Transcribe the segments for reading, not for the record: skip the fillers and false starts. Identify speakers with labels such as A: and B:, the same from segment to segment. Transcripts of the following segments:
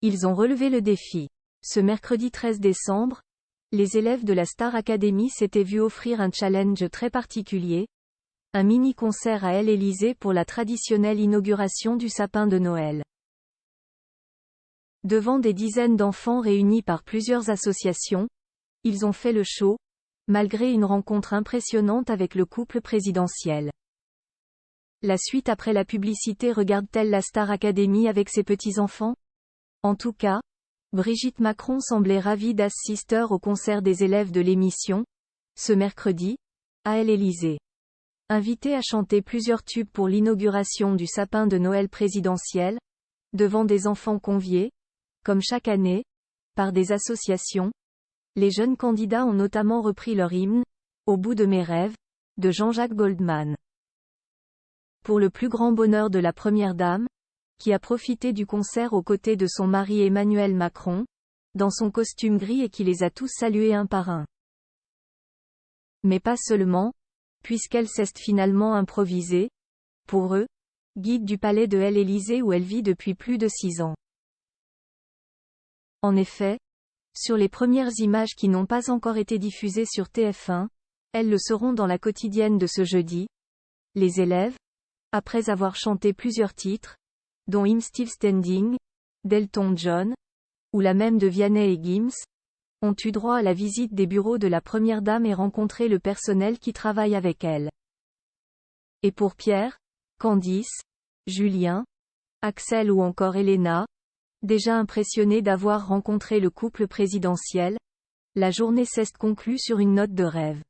A: Ils ont relevé le défi. Ce mercredi 13 décembre, les élèves de la Star Academy s'étaient vus offrir un challenge très particulier, un mini-concert à l'Élysée pour la traditionnelle inauguration du sapin de Noël. Devant des dizaines d'enfants réunis par plusieurs associations, ils ont fait le show, malgré une rencontre impressionnante avec le couple présidentiel. La suite après la publicité regarde-t-elle la Star Academy avec ses petits-enfants? En tout cas, Brigitte Macron semblait ravie d'assister au concert des élèves de l'émission, ce mercredi, à l'Élysée. Invitée à chanter plusieurs tubes pour l'inauguration du sapin de Noël présidentiel, devant des enfants conviés, comme chaque année, par des associations, les jeunes candidats ont notamment repris leur hymne, Au bout de mes rêves, de Jean-Jacques Goldman. Pour le plus grand bonheur de la Première Dame, qui a profité du concert aux côtés de son mari Emmanuel Macron, dans son costume gris et qui les a tous salués un par un. Mais pas seulement, puisqu'elle s'est finalement improvisée, pour eux, guide du palais de l'Élysée où elle vit depuis plus de 6 ans. En effet, sur les premières images qui n'ont pas encore été diffusées sur TF1, elles le seront dans la quotidienne de ce jeudi. Les élèves, après avoir chanté plusieurs titres, dont I'm Still Standing, d'Elton John, ou la même de Vianney et Gims, ont eu droit à la visite des bureaux de la Première Dame et rencontré le personnel qui travaille avec elle. Et pour Pierre, Candice, Julien, Axel ou encore Elena, déjà impressionnés d'avoir rencontré le couple présidentiel, la journée s'est conclue sur une note de rêve.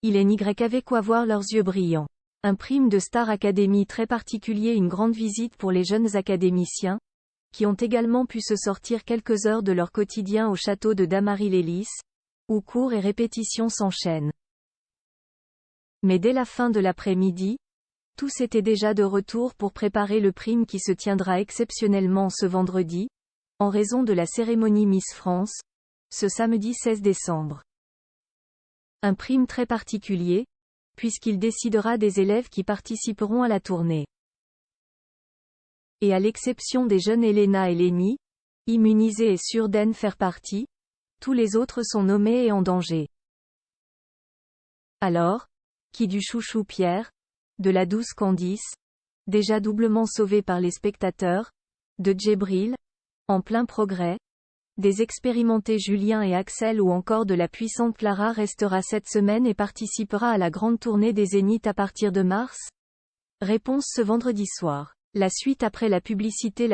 A: Il est n'y avait quoi voir leurs yeux brillants. Un prime de Star Academy très particulier, une grande visite pour les jeunes académiciens, qui ont également pu se sortir quelques heures de leur quotidien au château de Damary-les-Lys, où cours et répétitions s'enchaînent. Mais dès la fin de l'après-midi, tous étaient déjà de retour pour préparer le prime qui se tiendra exceptionnellement ce vendredi, en raison de la cérémonie Miss France, ce samedi 16 décembre. Un prime très particulier, puisqu'il décidera des élèves qui participeront à la tournée. Et à l'exception des jeunes Elena et Lénie, immunisés et sûrs d'en faire partie, tous les autres sont nommés et en danger. Alors, qui du chouchou Pierre, de la douce Candice, déjà doublement sauvée par les spectateurs, de Djibril, en plein progrès, des expérimentés Julien et Axel ou encore de la puissante Clara restera cette semaine et participera à la grande tournée des Zéniths à partir de mars? Réponse ce vendredi soir. La suite après la publicité.